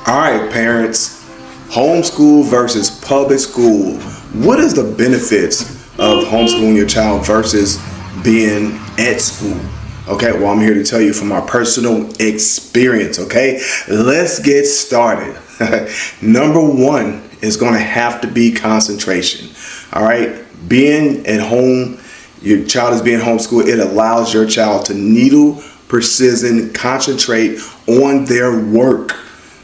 All right, parents, homeschool versus public school. What is the benefits of homeschooling your child versus being at school? Okay, well, I'm here to tell you from our personal experience, okay? Let's get started. Number one is going to have to be concentration. All right, being at home, your child is being homeschooled, it allows your child to needle precision concentrate on their work.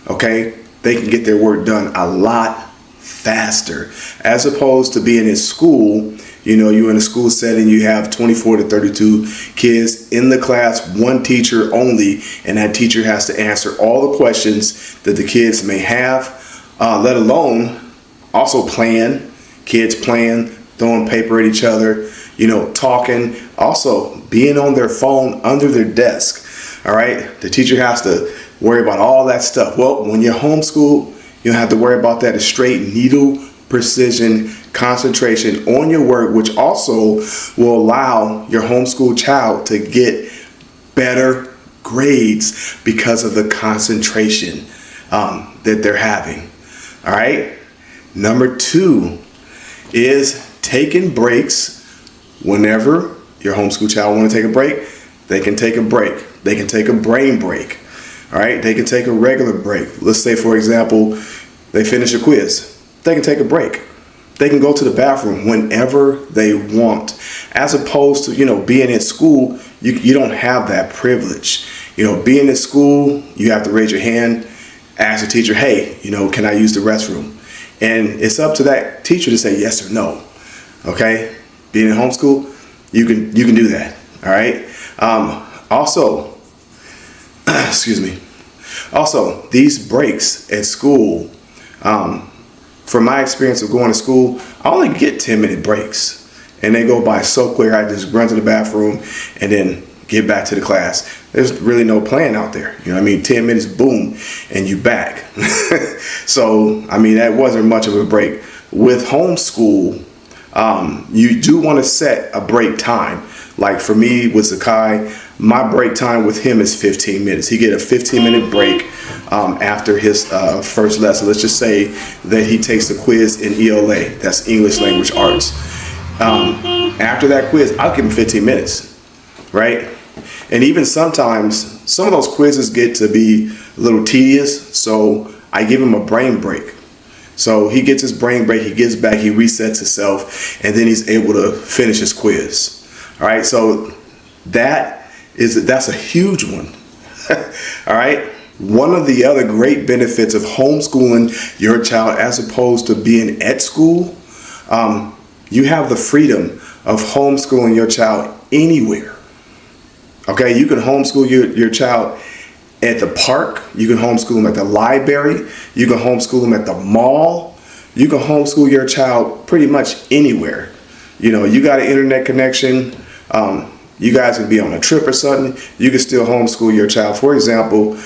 Okay, they can get their work done a lot faster as opposed to being in school. You know, you're in a school setting, you have 24 to 32 kids in the class, one teacher only, and that teacher has to answer all the questions that the kids may have, let alone also playing, kids playing, throwing paper at each other, you know, talking, also being on their phone under their desk. All right, the teacher has to worry about all that stuff. Well, when you're homeschooled, you don't have to worry about that. It's straight needle precision concentration on your work, which also will allow your homeschool child to get better grades because of the concentration that they're having. All right. Number two is taking breaks. Whenever your homeschool child want to take a break, they can take a break. They can take a brain break. All right, they can take a regular break. Let's say, for example, they finish a quiz. They can take a break. They can go to the bathroom whenever they want. As opposed to, you know, being in school, you don't have that privilege. You know, being in school, you have to raise your hand, ask the teacher, hey, you know, can I use the restroom? And it's up to that teacher to say yes or no. Okay, being in homeschool, you can do that. All right. Also, excuse me. Also, these breaks at school, from my experience of going to school, I only get 10-minute breaks, and they go by so quick. I just run to the bathroom and then get back to the class. There's really no plan out there. You know what I mean? 10 minutes, boom, and you back. So, I mean, that wasn't much of a break. With homeschool, you do want to set a break time. Like for me with Zakai, my break time with him is 15 minutes. He get a 15-minute break after his first lesson. Let's just say that he takes a quiz in ELA, that's English Language Arts. After that quiz, I'll give him 15 minutes, right? And even sometimes, some of those quizzes get to be a little tedious, so I give him a brain break. So he gets his brain break, he gets back, he resets himself, and then he's able to finish his quiz. All right, so that's a huge one. All right, one of the other great benefits of homeschooling your child as opposed to being at school, you have the freedom of homeschooling your child anywhere. Okay, you can homeschool your child at the park, you can homeschool them at the library, you can homeschool them at the mall, you can homeschool your child pretty much anywhere. You know, you got an internet connection, you guys can be on a trip or something, you can still homeschool your child. For example,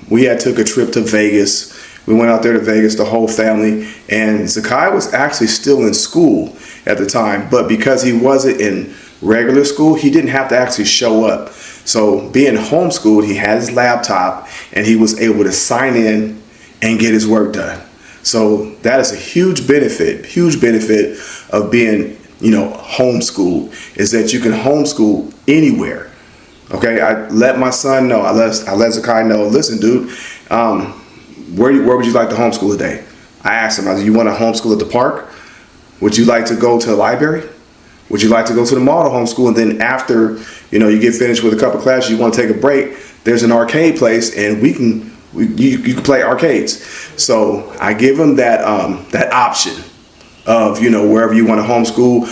we took a trip to Vegas. We went out there to Vegas, the whole family, and Zakai was actually still in school at the time, but because he wasn't in regular school, he didn't have to actually show up. So being homeschooled, he had his laptop and he was able to sign in and get his work done. So that is a huge benefit of being, you know, homeschooled, is that you can homeschool anywhere. Okay, I let my son know, I let Zakai know, listen, dude, where would you like to homeschool today? I asked him, you want to homeschool at the park? Would you like to go to the library? Would you like to go to the mall to homeschool? And then after, you know, you get finished with a couple classes, you want to take a break, there's an arcade place and you can play arcades. So I give them that option of, you know, wherever you want to homeschool.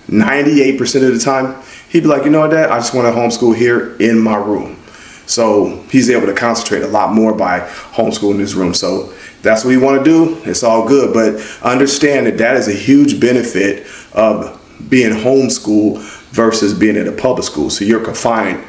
98% of the time, he'd be like, you know what, Dad, I just want to homeschool here in my room. So he's able to concentrate a lot more by homeschooling his room. So that's what you want to do. It's all good. But understand that is a huge benefit of being homeschooled versus being in a public school. So you're confined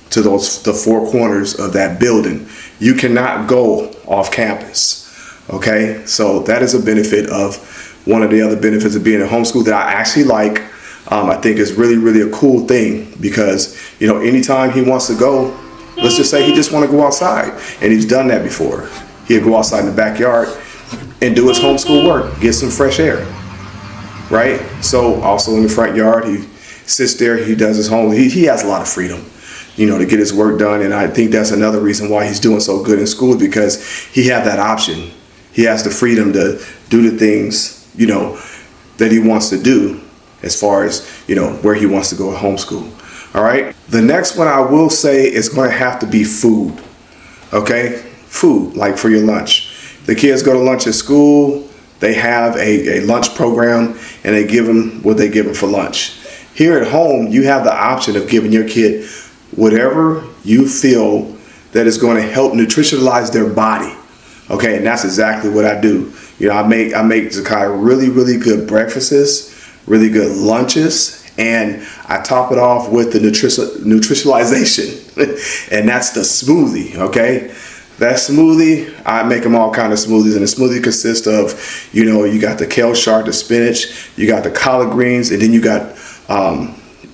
to the four corners of that building. You cannot go off campus. Okay, so that is a benefit of one of the other benefits of being in homeschool that I actually like. I think is really, really a cool thing because, you know, anytime he wants to go, let's just say he just want to go outside, and he's done that before. he'll go outside in the backyard and do his homeschool work, get some fresh air, right? So also in the front yard, he sits there, he does his home. He has a lot of freedom, to get his work done. And I think that's another reason why he's doing so good in school, because he has that option. He has the freedom to do the things, that he wants to do as far as, where he wants to go at homeschool. All right. The next one I will say is going to have to be food. Okay. Food, like for your lunch. The kids go to lunch at school. They have a lunch program, and they give them what they give them for lunch. Here at home, you have the option of giving your kid whatever you feel that is going to help nutritionalize their body. Okay, and that's exactly what I do. I make Zakai really, really good breakfasts, really good lunches, and I top it off with the nutritionalization, and that's the smoothie. Okay, that smoothie, I make them all kind of smoothies, and the smoothie consists of, you got the kale shark, the spinach, you got the collard greens, and then you got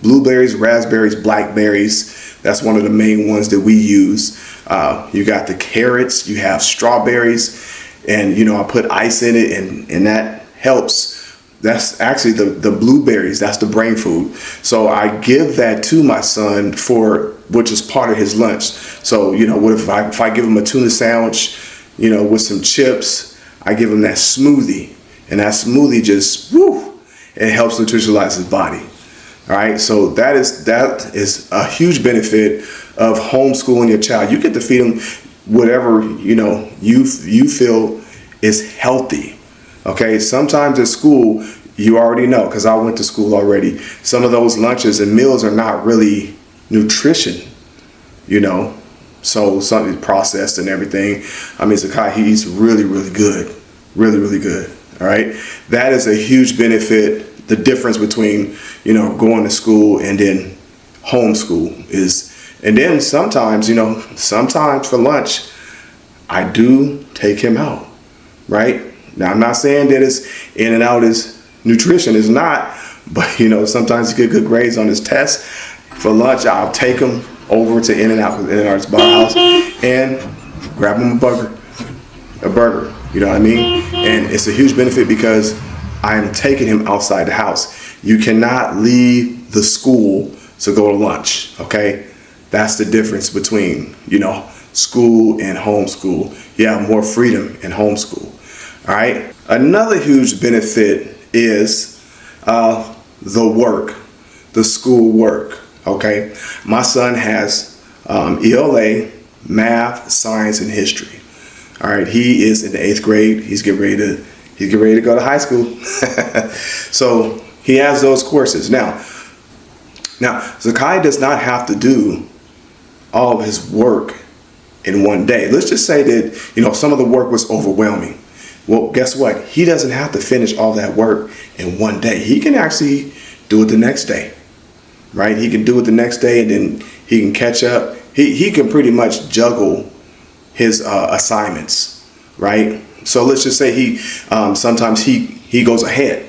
blueberries, raspberries, blackberries. That's one of the main ones that we use. You got the carrots, you have strawberries, and I put ice in it, and that helps. That's actually the blueberries, that's the brain food. So I give that to my son which is part of his lunch. So, what if I give him a tuna sandwich, with some chips, I give him that smoothie, and that smoothie just, it helps nutritionalize his body. All right, so that is a huge benefit of homeschooling your child. You get to feed them whatever you feel is healthy. Okay, sometimes at school, you already know, because I went to school already, some of those lunches and meals are not really nutrition, so something processed and everything. Zakai, he eats really, really good, really, really good. All right, that is a huge benefit. The difference between, going to school and then homeschool is, and then sometimes for lunch, I do take him out, right? Now, I'm not saying that it's in and out is nutrition, it's not, but sometimes he get good grades on his tests. For lunch, I'll take him over to In-N-Out, because In-N-Out is by our house, and grab him a burger, you know what I mean? And it's a huge benefit because I am taking him outside the house. You cannot leave the school to go to lunch, okay? That's the difference between, school and homeschool. You have more freedom in homeschool, all right? Another huge benefit is the school work, okay? My son has ELA, math, science, and history. All right, he is in the 8th grade. He's getting ready to go to high school. So he has those courses. Now, Zakai does not have to do all of his work in one day. Let's just say that, some of the work was overwhelming. Well, guess what? He doesn't have to finish all that work in one day. He can actually do it the next day, right? He can do it the next day, and then he can catch up. He can pretty much juggle his assignments, right? So let's just say he sometimes he goes ahead,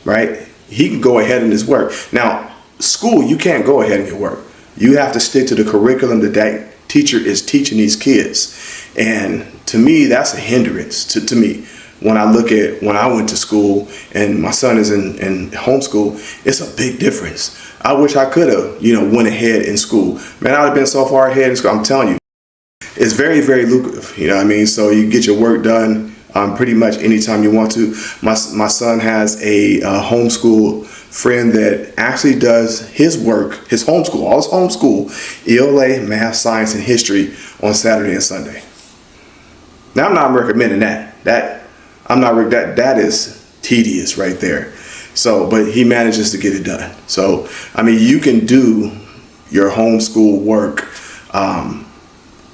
right? He can go ahead in his work. Now, school, you can't go ahead in your work. You have to stick to the curriculum that teacher is teaching these kids. And to me, that's a hindrance to me. When I look at when I went to school and my son is in homeschool, it's a big difference. I wish I could have, went ahead in school. Man, I would have been so far ahead in school. I'm telling you, it's very, very lucrative. You know what I mean? So you get your work done pretty much anytime you want to. My son has a homeschool friend that actually does his work, his homeschool, all his homeschool, ELA, math, science, and history on Saturday and Sunday. Now, I'm not recommending that. That is tedious right there. So, but he manages to get it done. So, you can do your homeschool work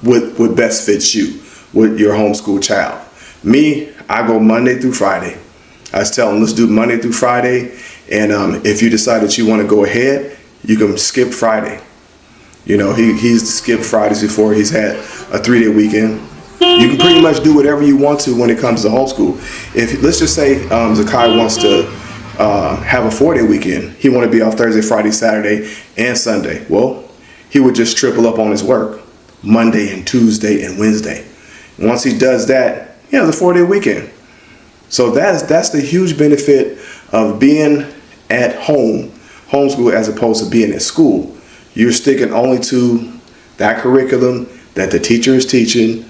what best fits you with your homeschool child. Me, I go Monday through Friday. I just tell him, let's do Monday through Friday. And if you decide that you want to go ahead, you can skip Friday. He's skipped Fridays before. He's had a 3-day weekend. You can pretty much do whatever you want to when it comes to homeschool. If let's just say Zakai wants to have a 4-day weekend, he want to be off Thursday, Friday, Saturday, and Sunday. Well, he would just triple up on his work Monday and Tuesday and Wednesday. Once he does that, he has a 4-day weekend. So that's the huge benefit of being at home, homeschool, as opposed to being at school. You're sticking only to that curriculum that the teacher is teaching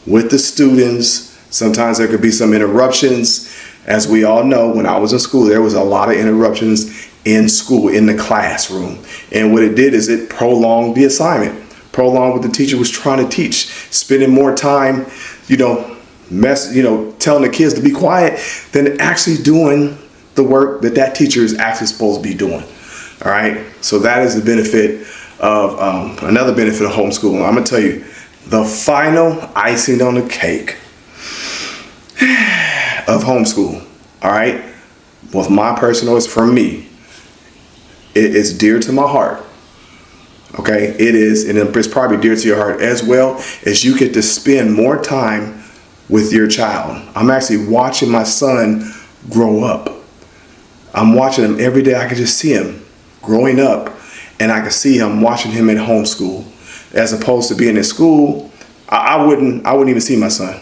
with the students. Sometimes there could be some interruptions. As we all know, when I was in school, there was a lot of interruptions in school, in the classroom. And what it did is it prolonged the assignment, prolonged what the teacher was trying to teach, spending more time, telling the kids to be quiet than actually doing the work that teacher is actually supposed to be doing. All right. So that is the benefit of another benefit of homeschooling. I'm gonna tell you, the final icing on the cake of homeschool. All right. With my personal, it's for me. It is dear to my heart. Okay, it is, and it's probably dear to your heart as well, as you get to spend more time with your child. I'm actually watching my son grow up. I'm watching him every day. I can just see him growing up, and I can see him watching him in homeschool, as opposed to being in school. I wouldn't even see my son,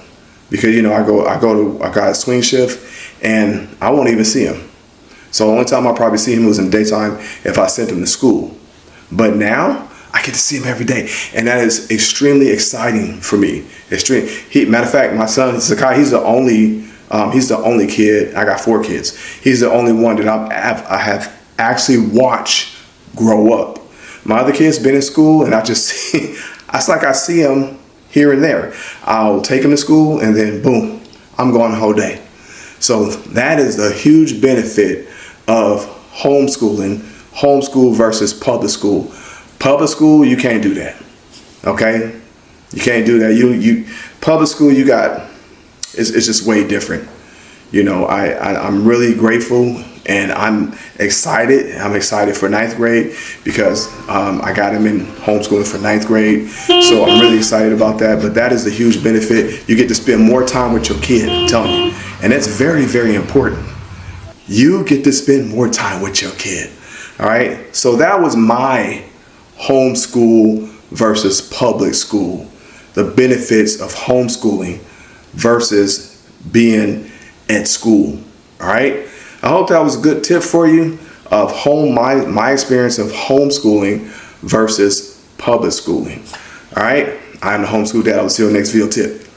because I got a swing shift, and I won't even see him. So the only time I probably see him was in the daytime if I sent him to school. But now I get to see him every day, and that is extremely exciting for me. Matter of fact, my son Zakai, he's the only kid. I got 4 kids. He's the only one that I have actually watched grow up. My other kids been in school, and I just see. It's like I see him here and there. I'll take him to school, and then boom, I'm gone the whole day. So that is the huge benefit of homeschooling. Homeschool versus public school. Public school, you can't do that. Okay, you can't do that. You public school, it's just way different. I'm really grateful, and I'm excited. I'm excited for 9th grade, because I got him in homeschooling for 9th grade. So I'm really excited about that. But that is the huge benefit. You get to spend more time with your kid, I'm telling you. And that's very, very important. You get to spend more time with your kid. All right. So that was my homeschool versus public school. The benefits of homeschooling versus being at school. All right. I hope that was a good tip for you of my experience of homeschooling versus public schooling. All right. I'm the Homeschool Dad. I'll see you on the next video tip.